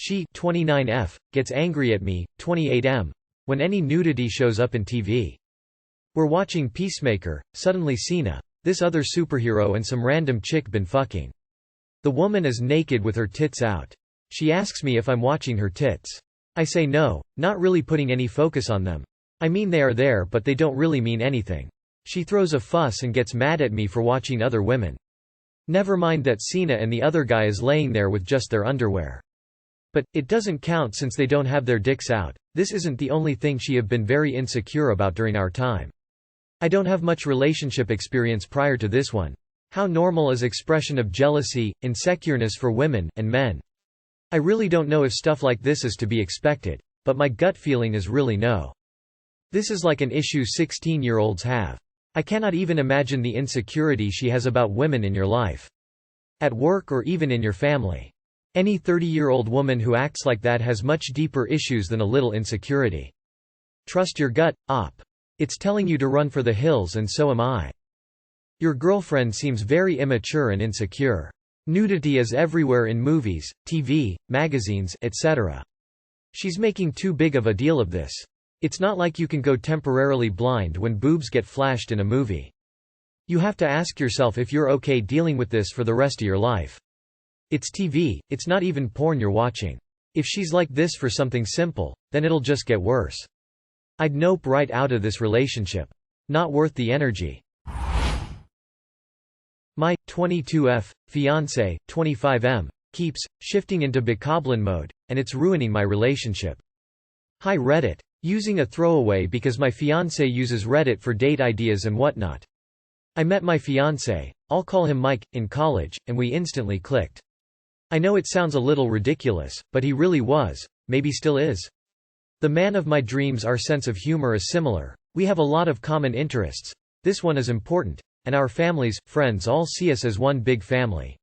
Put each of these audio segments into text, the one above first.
She 29F, gets angry at me 28M, when any nudity shows up in TV. We're watching Peacemaker, suddenly Cena, this other superhero and some random chick been fucking. The woman is naked with her tits out. She asks me if I'm watching her tits. I say no, not really putting any focus on them. I mean they are there but they don't really mean anything. She throws a fuss and gets mad at me for watching other women. Never mind that Cena and the other guy is laying there with just their underwear. But, it doesn't count since they don't have their dicks out. This isn't the only thing she have been very insecure about during our time. I don't have much relationship experience prior to this one. How normal is expression of jealousy, insecureness for women and men? I really don't know if stuff like this is to be expected, but my gut feeling is really no. This is like an issue 16-year-olds have. I cannot even imagine the insecurity she has about women in your life. At work or even in your family. Any 30-year-old woman who acts like that has much deeper issues than a little insecurity. Trust your gut, op. It's telling you to run for the hills and so am I. Your girlfriend seems very immature and insecure. Nudity is everywhere in movies, TV, magazines, etc. She's making too big of a deal of this. It's not like you can go temporarily blind when boobs get flashed in a movie. You have to ask yourself if you're okay dealing with this for the rest of your life. It's TV, it's not even porn you're watching. If she's like this for something simple, then it'll just get worse. I'd nope right out of this relationship. Not worth the energy. My 22F fiance, 25M, keeps shifting into goblin mode, and it's ruining my relationship. Hi Reddit. Using a throwaway because my fiance uses Reddit for date ideas and whatnot. I met my fiance, I'll call him Mike, in college, and we instantly clicked. I know it sounds a little ridiculous, but he really was, maybe still is. The man of my dreams. Our sense of humor is similar, we have a lot of common interests, this one is important, and our families, friends all see us as one big family.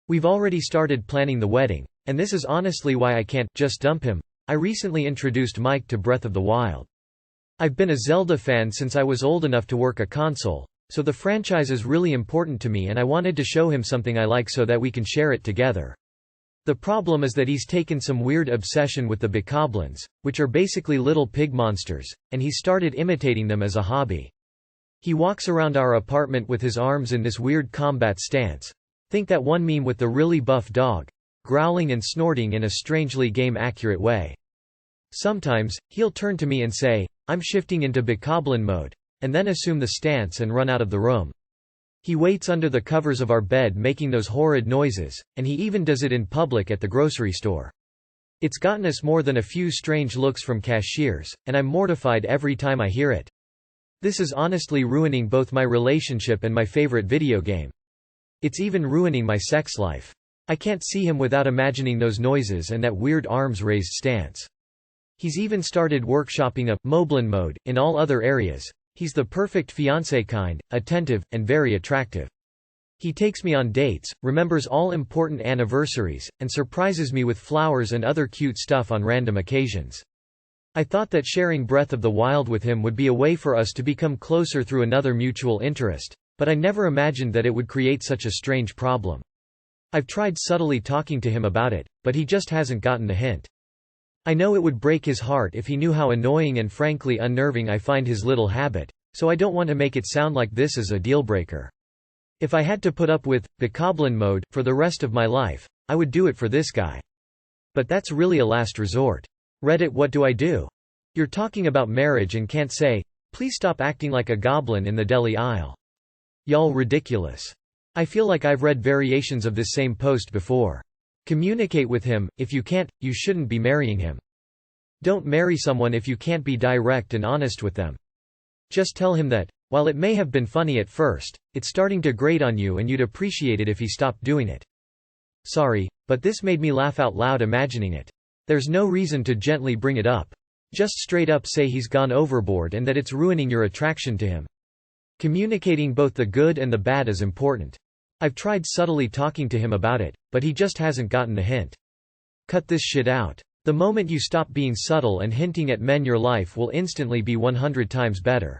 We've already started planning the wedding, and this is honestly why I can't just dump him. I recently introduced Mike to Breath of the Wild. I've been a Zelda fan since I was old enough to work a console, so the franchise is really important to me and I wanted to show him something I like so that we can share it together. The problem is that he's taken some weird obsession with the bokoblins, which are basically little pig monsters, and he's started imitating them as a hobby. He walks around our apartment with his arms in this weird combat stance. Think that one meme with the really buff dog, growling and snorting in a strangely game-accurate way. Sometimes, he'll turn to me and say, I'm shifting into bokoblin mode, and then assume the stance and run out of the room. He waits under the covers of our bed making those horrid noises, and he even does it in public at the grocery store. It's gotten us more than a few strange looks from cashiers, and I'm mortified every time I hear it. This is honestly ruining both my relationship and my favorite video game. It's even ruining my sex life. I can't see him without imagining those noises and that weird arms raised stance. He's even started workshopping a moblin mode in all other areas. He's the perfect fiancé, kind, attentive, and very attractive. He takes me on dates, remembers all important anniversaries, and surprises me with flowers and other cute stuff on random occasions. I thought that sharing Breath of the Wild with him would be a way for us to become closer through another mutual interest, but I never imagined that it would create such a strange problem. I've tried subtly talking to him about it, but he just hasn't gotten the hint. I know it would break his heart if he knew how annoying and frankly unnerving I find his little habit, so I don't want to make it sound like this is a deal-breaker. If I had to put up with bokoblin mode for the rest of my life, I would do it for this guy. But that's really a last resort. Reddit, what do I do? You're talking about marriage and can't say, please stop acting like a goblin in the deli aisle. Y'all ridiculous. I feel like I've read variations of this same post before. Communicate with him. If you can't, you shouldn't be marrying him. Don't marry someone if you can't be direct and honest with them. Just tell him that, while it may have been funny at first, it's starting to grate on you and you'd appreciate it if he stopped doing it. Sorry, but this made me laugh out loud imagining it. There's no reason to gently bring it up. Just straight up say he's gone overboard and that it's ruining your attraction to him. Communicating both the good and the bad is important. I've tried subtly talking to him about it, but he just hasn't gotten the hint. Cut this shit out. The moment you stop being subtle and hinting at men, your life will instantly be 100 times better.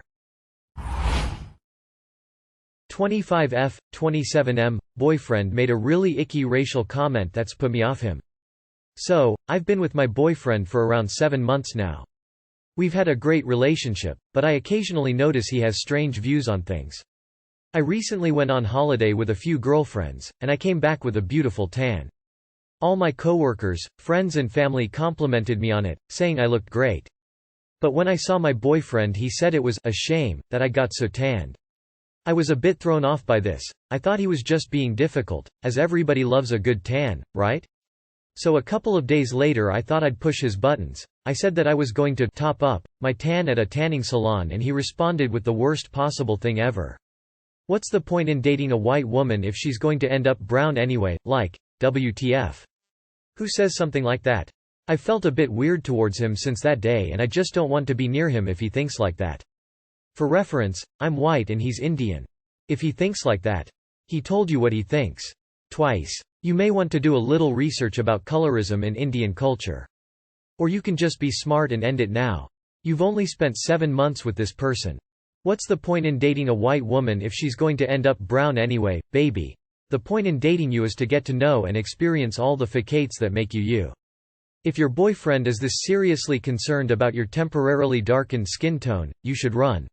25F, 27M, boyfriend made a really icky racial comment that's put me off him. So, I've been with my boyfriend for around 7 months now. We've had a great relationship, but I occasionally notice he has strange views on things. I recently went on holiday with a few girlfriends, and I came back with a beautiful tan. All my coworkers, friends and family complimented me on it, saying I looked great. But when I saw my boyfriend, he said it was a shame that I got so tanned. I was a bit thrown off by this. I thought he was just being difficult, as everybody loves a good tan, right? So a couple of days later I thought I'd push his buttons. I said that I was going to top up my tan at a tanning salon, and he responded with the worst possible thing ever. What's the point in dating a white woman if she's going to end up brown anyway, like, WTF? Who says something like that? I felt a bit weird towards him since that day, and I just don't want to be near him if he thinks like that. For reference, I'm white and he's Indian. If he thinks like that. He told you what he thinks. Twice. You may want to do a little research about colorism in Indian culture. Or you can just be smart and end it now. You've only spent 7 months with this person. What's the point in dating a white woman if she's going to end up brown anyway, baby? The point in dating you is to get to know and experience all the facades that make you you. If your boyfriend is this seriously concerned about your temporarily darkened skin tone, you should run.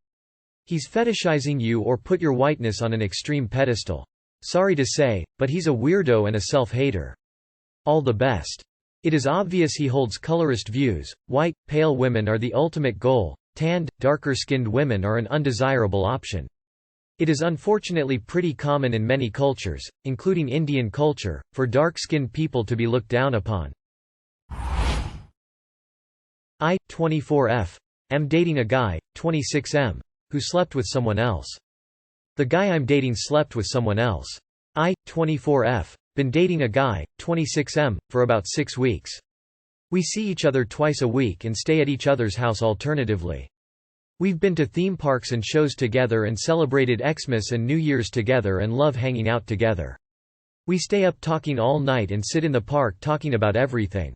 He's fetishizing you or put your whiteness on an extreme pedestal. Sorry to say, but he's a weirdo and a self-hater. All the best. It is obvious he holds colorist views. White, pale women are the ultimate goal. Tanned, darker-skinned women are an undesirable option. It is unfortunately pretty common in many cultures, including Indian culture, for dark-skinned people to be looked down upon. I, 24F. Am dating a guy, 26M, who slept with someone else. The guy I'm dating slept with someone else. I, 24F. Been dating a guy, 26M, for about 6 weeks. We see each other twice a week and stay at each other's house alternatively. We've been to theme parks and shows together and celebrated Xmas and New Year's together and love hanging out together. We stay up talking all night and sit in the park talking about everything.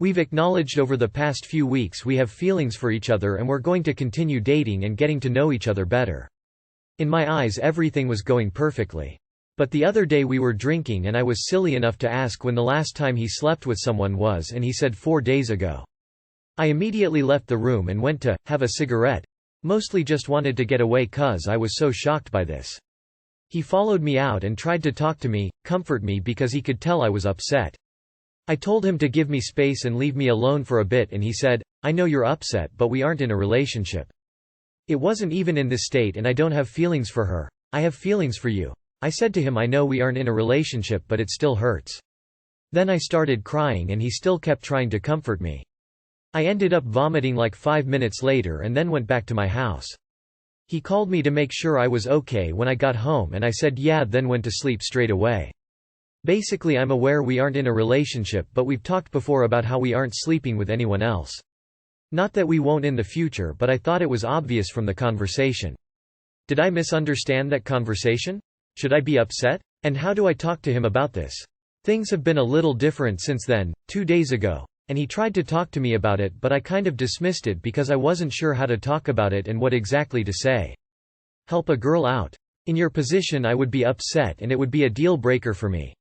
We've acknowledged over the past few weeks we have feelings for each other, and we're going to continue dating and getting to know each other better. In my eyes everything was going perfectly. But the other day we were drinking and I was silly enough to ask when the last time he slept with someone was, and he said 4 days ago. I immediately left the room and went to have a cigarette. Mostly just wanted to get away cause I was so shocked by this. He followed me out and tried to talk to me, comfort me because he could tell I was upset. I told him to give me space and leave me alone for a bit, and he said, I know you're upset but we aren't in a relationship. It wasn't even in this state and I don't have feelings for her. I have feelings for you. I said to him I know we aren't in a relationship but it still hurts. Then I started crying and he still kept trying to comfort me. I ended up vomiting like 5 minutes later and then went back to my house. He called me to make sure I was okay when I got home and I said yeah, then went to sleep straight away. Basically I'm aware we aren't in a relationship but we've talked before about how we aren't sleeping with anyone else. Not that we won't in the future, but I thought it was obvious from the conversation. Did I misunderstand that conversation? Should I be upset? And how do I talk to him about this? Things have been a little different since then, 2 days ago. And he tried to talk to me about it but I kind of dismissed it because I wasn't sure how to talk about it and what exactly to say. Help a girl out. In your position I would be upset and it would be a deal breaker for me.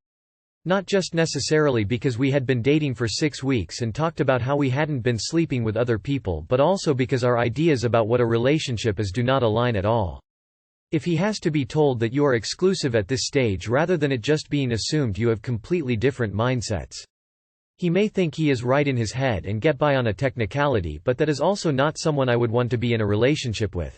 Not just necessarily because we had been dating for 6 weeks and talked about how we hadn't been sleeping with other people, but also because our ideas about what a relationship is do not align at all. If he has to be told that you are exclusive at this stage rather than it just being assumed you have completely different mindsets. He may think he is right in his head and get by on a technicality, but that is also not someone I would want to be in a relationship with.